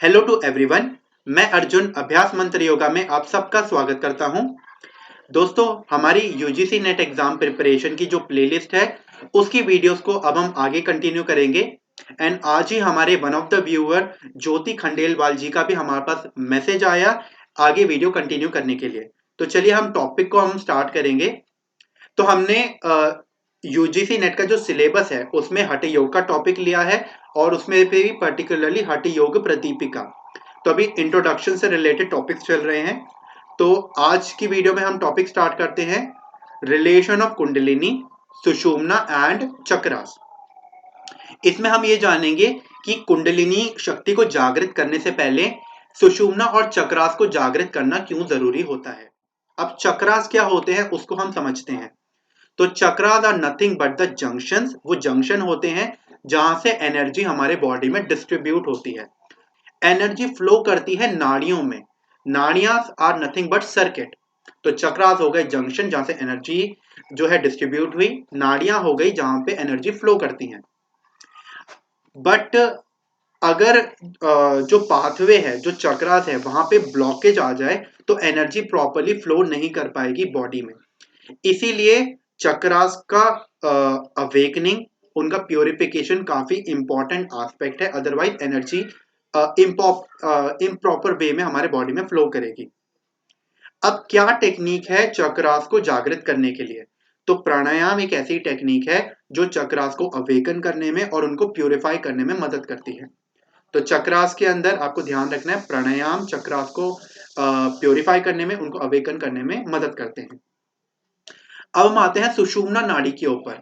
Hello to everyone. मैं अर्जुन अभ्यास मंत्र योगा में आप सबका स्वागत करता हूं। दोस्तों, हमारी यूजीसी नेट एग्जाम प्रिपरेशन की जो प्लेलिस्ट है उसकी वीडियोस को अब हम आगे कंटिन्यू करेंगे। एंड आज ही हमारे one of the viewer Jyoti Khandelwal जी का भी हमारे पास मैसेज आया आगे वीडियो कंटिन्यू करने के लिए। तो चलिए हम टॉपिक को हम स्टार्ट करेंगे। तो हमने यूजीसी नेट का जो सिलेबस है उसमें हठ योग का टॉपिक लिया है और उसमें भी पर्टिकुलरली हठ योग प्रदीपिका। तो अभी इंट्रोडक्शन से रिलेटेड टॉपिक्स चल रहे हैं। तो आज की वीडियो में हम टॉपिक स्टार्ट करते हैं, relation of kundalini, sushumna and chakras. इसमें हम ये जानेंगे कि कुंडलिनी शक्ति को जागृत करने से पहले सुषुम्ना और चक्रास को जागृत करना क्यों जरूरी होता है। अब चक्रास क्या होते हैं उसको हम समझते हैं। तो chakras are nothing but the junctions. वो जंक्शन होते हैं जहां से एनर्जी हमारे बॉडी में डिस्ट्रीब्यूट होती है। एनर्जी फ्लो करती है नाड़ियों में। नाड़ियां आर नथिंग बट सर्किट। तो चक्रास हो गए जंक्शन जहां से एनर्जी जो है डिस्ट्रीब्यूट हुई, नाड़ियां हो गई जहां पे एनर्जी फ्लो करती हैं। बट अगर जो पाथवे है, जो चक्रास है, वहां पे ब्लॉकेज आ जाए तो एनर्जी प्रॉपरली फ्लो नहीं कर पाएगी बॉडी में। इसीलिए चक्रास का अवेकनिंग, उनका प्योरिफिकेशन काफी इंपॉर्टेंट एस्पेक्ट है। अदरवाइज एनर्जी इम्प्रॉपर वे में हमारे बॉडी में फ्लो करेगी। अब क्या टेक्निक है चक्रास को जागृत करने के लिए? तो प्राणायाम एक ऐसी टेक्निक है जो चक्रास को अवेकन करने में और उनको प्यूरिफाई करने में मदद करती है। तो चक्रास के अंदर आपको ध्यान रखना है, प्राणायाम चक्रास को प्योरीफाई करने में, उनको अवेकन करने में मदद करते हैं। अब हम आते हैं सुषुम्ना नाड़ी के ऊपर।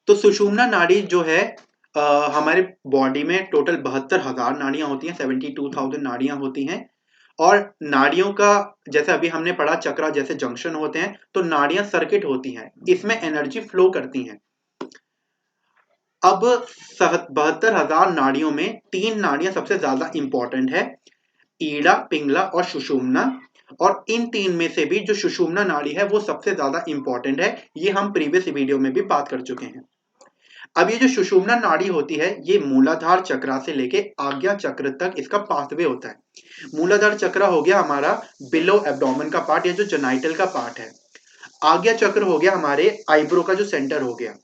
तो सुषुम्ना नाड़ी जो है, हमारे बॉडी में टोटल 72,000 नाड़ियां होती हैं, 72,000 नाड़ियां होती हैं। और नाड़ियों का, जैसे अभी हमने पढ़ा चक्रा जैसे जंक्शन होते हैं, तो नाड़ियां सर्किट होती हैं, इसमें एनर्जी फ्लो करती हैं। अब 72,000 नाड़ियों में 3 नाड़ियां सबसे ज्यादा इंपॉर्टेंट है, ईड़ा, पिंगला और सुषुम्ना। और इन 3 में से भी जो सुषुम्ना नाड़ी है वो सबसे ज्यादा इंपॉर्टेंट है। ये हम प्रीवियस वीडियो में भी बात कर चुके हैं। अब ये जो सुषुम्ना नाड़ी होती है, ये मूलाधार चक्र से लेके आज्ञा चक्र तक इसका पाथवे होता है। मूलाधार चक्र हो गया हमारा बिलो एब्डोमेन का पार्ट या जो जेनाइटल का पार्ट है। आज्ञा चक्र हो गया हमारे आईब्रो का जो सेंटर हो गया।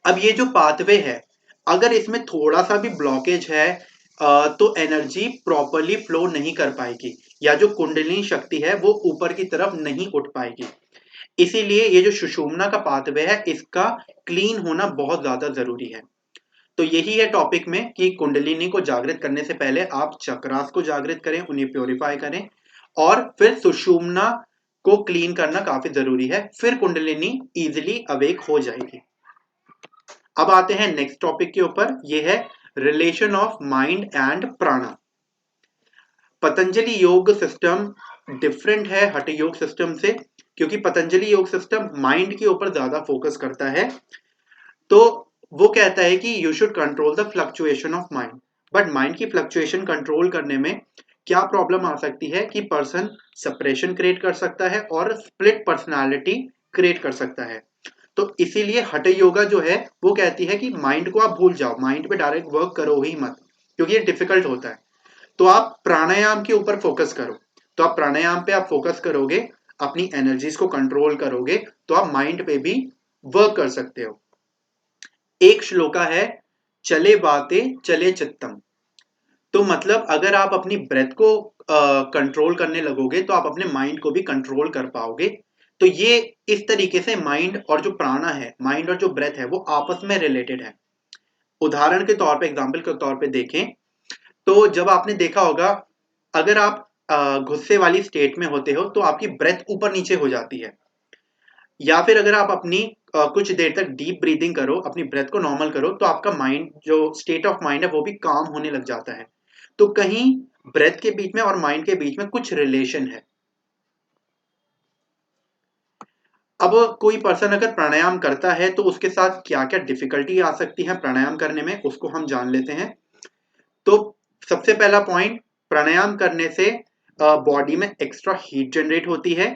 अब ये जो पाथवे है, अगर इसमें थोड़ा सा भी ब्लॉकेज है तो एनर्जी प्रॉपरली फ्लो नहीं कर पाएगी, या जो कुंडलिनी शक्ति है वो ऊपर की तरफ नहीं उठ पाएगी। इसीलिए ये जो सुषुम्ना का पाथवे है इसका क्लीन होना बहुत ज्यादा जरूरी है। तो यही है टॉपिक में कि कुंडलिनी को जागृत करने से पहले आप चक्रास को जागृत करें, उन्हें प्योरीफाई करें, और फिर सुषुम्ना को क्लीन करना काफी जरूरी है। फिर कुंडलिनी इजिली अवेक हो जाएगी। अब आते हैं नेक्स्ट टॉपिक के ऊपर, ये है रिलेशन ऑफ माइंड एंड प्राणा। पतंजलि योग सिस्टम डिफरेंट है हठ योग सिस्टम से, क्योंकि पतंजलि योग सिस्टम माइंड के ऊपर ज्यादा फोकस करता है। तो वो कहता है कि you should control the fluctuation of mind. But mind की फ्लक्चुएशन कंट्रोल करने में क्या प्रॉब्लम आ सकती है कि पर्सन सेपरेशन क्रिएट कर सकता है और स्प्लिट पर्सनालिटी क्रिएट कर सकता है। तो इसीलिए हठ योगा जो है वो कहती है कि माइंड को आप भूल जाओ, माइंड पे डायरेक्ट वर्क करो ही मत, क्योंकि ये डिफिकल्ट होता है। तो आप प्राणायाम के ऊपर फोकस करो। तो आप प्राणायाम पे आप फोकस करोगे, अपनी एनर्जीज को कंट्रोल करोगे, तो आप माइंड पे भी वर्क कर सकते हो। एक श्लोका है, चले बाते चले चित्तम। तो मतलब अगर आप अपनी ब्रेथ को कंट्रोल करने लगोगे तो आप अपने माइंड को भी कंट्रोल कर पाओगे। तो ये इस तरीके से माइंड और जो प्राणा है, माइंड और जो ब्रेथ है, वो आपस में रिलेटेड है। उदाहरण के तौर पे, एग्जाम्पल के तौर पे देखें तो जब आपने देखा होगा, अगर आप गुस्से वाली स्टेट में होते हो तो आपकी ब्रेथ ऊपर नीचे हो जाती है। या फिर अगर आप अपनी कुछ देर तक डीप ब्रीदिंग करो, अपनी ब्रेथ को नॉर्मल करो, तो आपका माइंड, जो स्टेट ऑफ माइंड है, वो भी काम होने लग जाता है। तो कहीं ब्रेथ के बीच में और माइंड के बीच में कुछ रिलेशन है। अब कोई पर्सन अगर प्राणायाम करता है तो उसके साथ क्या क्या डिफिकल्टी आ सकती है प्राणायाम करने में, उसको हम जान लेते हैं। तो सबसे पहला पॉइंट, प्राणायाम करने से बॉडी में एक्स्ट्रा हीट जनरेट होती है।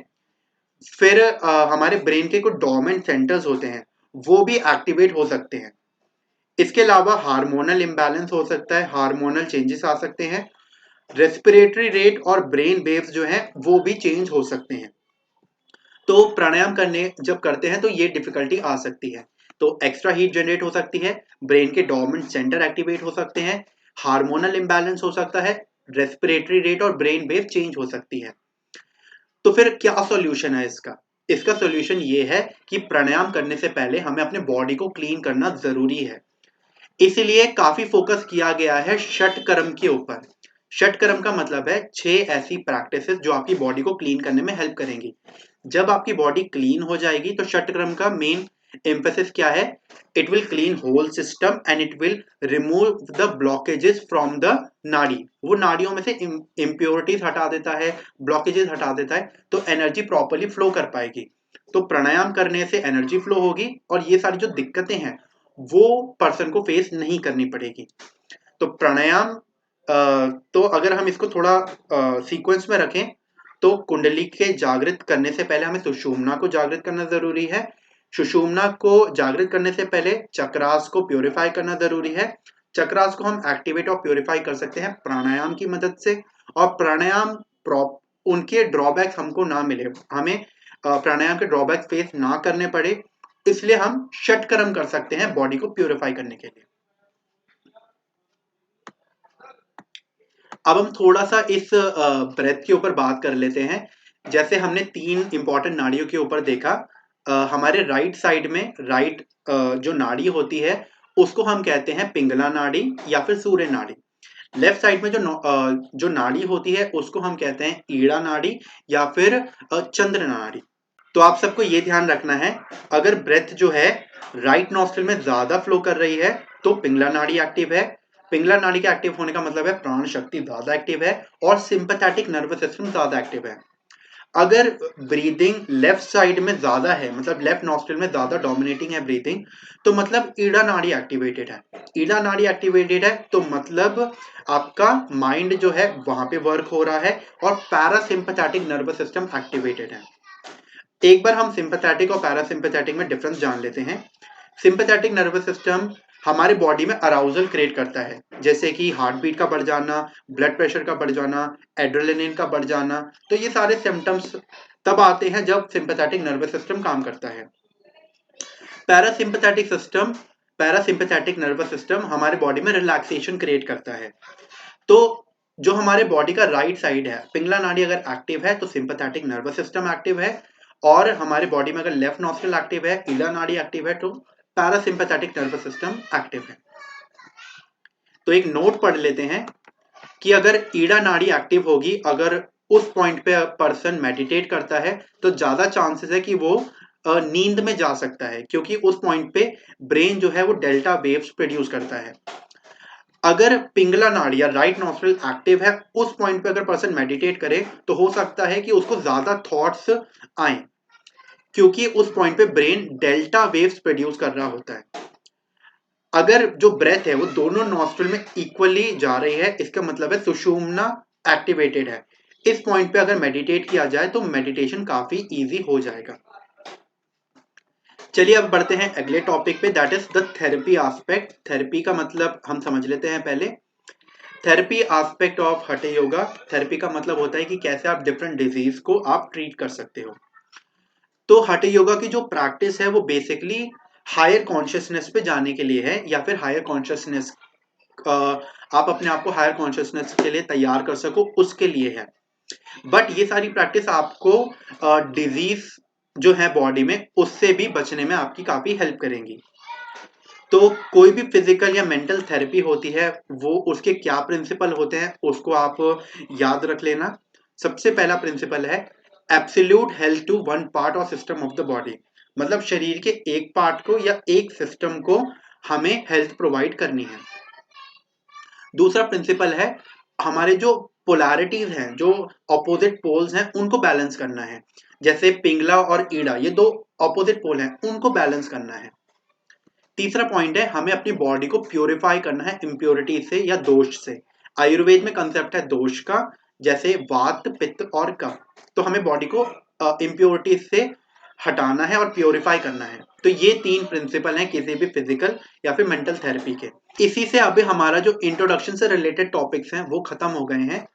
फिर हमारे ब्रेन के कुछ डोरमेंट सेंटर्स होते हैं, वो भी एक्टिवेट हो सकते हैं। इसके अलावा हार्मोनल इम्बैलेंस हो सकता है, हार्मोनल चेंजेस आ सकते हैं, रेस्पिरेटरी रेट और ब्रेन वेव्स जो हैं वो भी चेंज हो सकते हैं। तो प्राणायाम करने जब करते हैं तो ये डिफिकल्टी आ सकती है। तो एक्स्ट्रा हीट जनरेट हो सकती है, ब्रेन के डोर्मेंट सेंटर एक्टिवेट हो सकते हैं, हार्मोनल इम्बैलेंस हो सकता है, रेस्पिरेटरी रेट और ब्रेन वेव चेंज हो सकती है। तो फिर क्या सॉल्यूशन है इसका? इसका सॉल्यूशन ये है कि प्राणायाम करने से पहले हमें अपने बॉडी को क्लीन करना जरूरी है। इसीलिए काफी फोकस किया गया है षटकर्म के ऊपर। षटकर्म का मतलब है 6 ऐसी प्रैक्टिसेस जो आपकी बॉडी को क्लीन करने में हेल्प करेंगी। जब आपकी बॉडी क्लीन हो जाएगी तो षटकर्म का मेन एम्फेसिस क्या है? It will clean whole system and it will remove the blockages from the nadi. वो नाड़ियों में से इम्प्योरिटीज हटा देता है, ब्लॉकेजेस हटा देता है, तो एनर्जी प्रॉपरली फ्लो कर पाएगी। तो प्राणायाम करने से एनर्जी फ्लो होगी और ये सारी जो दिक्कतें हैं वो पर्सन को फेस नहीं करनी पड़ेगी। तो प्राणायाम तो अगर हम इसको थोड़ा सीक्वेंस में रखें तो कुंडली के जागृत करने से पहले हमें सुषुम्ना को जागृत करना जरूरी है। सुषुम्ना को जागृत करने से पहले चक्रास को प्योरीफाई करना जरूरी है। चक्रास को हम एक्टिवेट और प्योरीफाई कर सकते हैं प्राणायाम की मदद से। और प्राणायाम उनके ड्रॉबैक्स हमको ना मिले, हमें प्राणायाम के ड्रॉबैक्स फेस ना करने पड़े, इसलिए हम षटकर्म कर सकते हैं बॉडी को प्योरीफाई करने के लिए। अब हम थोड़ा सा इस ब्रेथ के ऊपर बात कर लेते हैं। जैसे हमने 3 इंपॉर्टेंट नाड़ियों के ऊपर देखा, हमारे राइट साइड में राइट जो नाड़ी होती है उसको हम कहते हैं पिंगला नाड़ी या फिर सूर्य नाड़ी। लेफ्ट साइड में जो नाड़ी होती है उसको हम कहते हैं ईड़ा नाड़ी या फिर चंद्र नाड़ी। तो आप सबको ये ध्यान रखना है, अगर ब्रेथ जो है राइट नॉस्ट्रिल में ज्यादा फ्लो कर रही है तो पिंगला नाड़ी एक्टिव है। पिंगला नाड़ी के एक्टिव होने का मतलब है प्राण शक्ति ज्यादा एक्टिव है और सिंपैथेटिक नर्वस सिस्टम ज्यादा एक्टिव है। अगर ब्रीदिंग लेफ्ट साइड में ज्यादा है, मतलब लेफ्ट नॉस्ट्रिल में ज्यादा डोमिनेटिंग है ब्रीदिंग, तो मतलब ईड़ा नाड़ी एक्टिवेटेड है। ईड़ा नाड़ी एक्टिवेटेड है तो मतलब आपका माइंड जो है वहां पे वर्क हो रहा है और पैरासिम्पैथेटिक नर्वस सिस्टम एक्टिवेटेड है। एक बार हम सिंपैथेटिक और पैरासिम्पैथेटिक में डिफरेंस जान लेते हैं। सिंपैथेटिक नर्वस सिस्टम हमारे बॉडी में अराउजल क्रिएट करता है, जैसे कि हार्ट बीट का बढ़ जाना, ब्लड प्रेशर का बढ़ जाना, एड्रेनलिन का बढ़ जाना। तो ये सारे सिम्टम्स तब आते हैं जब सिंपैथेटिक नर्वस सिस्टम काम करता है। Parasympathetic system parasympathetic nervous system हमारे बॉडी में रिलैक्सेशन क्रिएट करता है। तो जो हमारे बॉडी का राइट साइड है, पिंगला नाड़ी अगर एक्टिव है तो सिंपैथेटिक नर्वस सिस्टम एक्टिव है, और हमारे बॉडी में अगर लेफ्ट नॉस्ट्रिल एक्टिव है, ईड़ा नाड़ी एक्टिव है, तो पैरासिम्पैथेटिक नर्वस सिस्टम एक्टिव है। तो एक नोट पढ़ लेते हैं कि अगर ईड़ा नाड़ी एक्टिव होगी, अगर उस पॉइंट पे पर्सन मेडिटेट करता है तो ज्यादा चांसेस है कि वो नींद में जा सकता है, क्योंकि उस पॉइंट पे ब्रेन जो है वो डेल्टा वेव्स प्रोड्यूस करता है। अगर पिंगला नाड़ी या राइट नॉस्ट्रिल एक्टिव है, उस पॉइंट पे अगर पर्सन मेडिटेट करे तो हो सकता है कि उसको ज्यादा थॉट्स आए, क्योंकि उस पॉइंट पे ब्रेन डेल्टा वेव्स प्रोड्यूस कर रहा होता है। अगर जो ब्रेथ है वो दोनों नॉस्ट्रिल में इक्वली जा रही है, इसका मतलब है सुषुम्ना एक्टिवेटेड है। इस पॉइंट पे अगर मेडिटेट किया जाए तो मेडिटेशन काफी इजी हो जाएगा। चलिए अब बढ़ते हैं अगले टॉपिक पे, that is the therapy aspect. Therapy का मतलब हम समझ लेते हैं पहले। थेरेपी एस्पेक्ट ऑफ हठ योगा। थेरेपी का मतलब होता है कि कैसे आप डिफरेंट डिजीज को आप ट्रीट कर सकते हो। तो हठ योगा की जो प्रैक्टिस है वो बेसिकली हायर कॉन्शियसनेस पे जाने के लिए है, या फिर हायर कॉन्शियसनेस, आप अपने आप को हायर कॉन्शियसनेस के लिए तैयार कर सको उसके लिए है। बट ये सारी प्रैक्टिस आपको डिजीज जो है बॉडी में उससे भी बचने में आपकी काफी हेल्प करेंगी। तो कोई भी फिजिकल या मेंटल थेरेपी होती है वो उसके क्या प्रिंसिपल होते हैं उसको आप याद रख लेना। सबसे पहला प्रिंसिपल है absolute health to one part और सिस्टम ऑफ द बॉडी। मतलब शरीर के एक पार्ट को या एक सिस्टम को हमें हेल्थ प्रोवाइड करनी है। दूसरा प्रिंसिपल है हमारे जो पोलैरिटीज हैं, जो ऑपोजिट पोल्स हैं, उनको बैलेंस करना है। जैसे पिंगला और ईड़ा ये दो ऑपोजिट पोल हैं, उनको बैलेंस करना है। तीसरा पॉइंट है हमें अपनी बॉडी को प्योरीफाई करना है इम्प्योरिटी से या दोष से। आयुर्वेद में कंसेप्ट है दोष का, जैसे वात पित्त और कफ। तो हमें बॉडी को इम्प्योरिटी से हटाना है और प्योरीफाई करना है। तो ये 3 प्रिंसिपल हैं किसी भी फिजिकल या फिर मेंटल थेरेपी के। इसी से अभी हमारा जो इंट्रोडक्शन से रिलेटेड टॉपिक्स हैं वो खत्म हो गए हैं।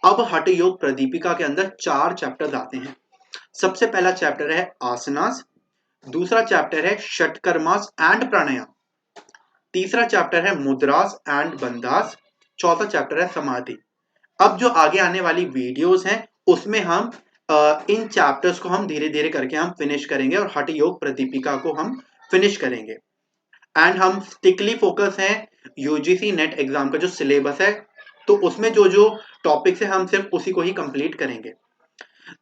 अब हठ योग प्रदीपिका के अंदर 4 चैप्टर्स आते हैं। सबसे पहला चैप्टर है आसनास, दूसरा चैप्टर है षटकर्मास एंड प्राणायाम, तीसरा चैप्टर है मुद्रास एंड बंधास, चौथा चैप्टर है समाधि। अब जो आगे आने वाली वीडियोस हैं उसमें हम इन चैप्टर्स को हम धीरे धीरे करके हम फिनिश करेंगे और हठ योग प्रदीपिका को हम फिनिश करेंगे। एंड हम स्टिकली फोकस हैं यूजीसी नेट एग्जाम का जो सिलेबस है, तो उसमें जो जो टॉपिक्स है हम सिर्फ उसी को ही कंप्लीट करेंगे।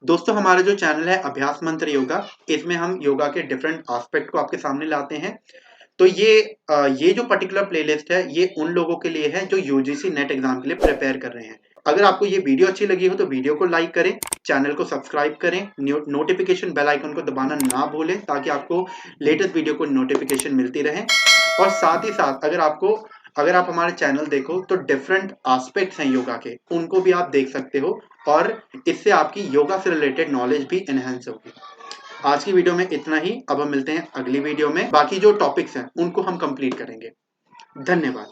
दोस्तों, हमारा जो चैनल है अभ्यास मंत्र योगा, इसमें हम योगा के डिफरेंट एस्पेक्ट को आपके सामने लाते हैं। तो ये जो पर्टिकुलर प्लेलिस्ट है ये उन लोगों के लिए है जो यूजीसी नेट एग्जाम के लिए प्रिपेयर कर रहे हैं। अगर आपको ये वीडियो अच्छी लगी हो तो वीडियो को लाइक करें, चैनल को सब्सक्राइब करें, नोटिफिकेशन बेल आइकन को दबाना ना भूलें ताकि आपको लेटेस्ट वीडियो को नोटिफिकेशन मिलती रहे। और साथ ही साथ अगर आप हमारे चैनल देखो तो डिफरेंट एस्पेक्ट्स हैं योगा के, उनको भी आप देख सकते हो और इससे आपकी योगा से रिलेटेड नॉलेज भी एनहेंस होगी। आज की वीडियो में इतना ही। अब हम मिलते हैं अगली वीडियो में, बाकी जो टॉपिक्स हैं उनको हम कंप्लीट करेंगे। धन्यवाद।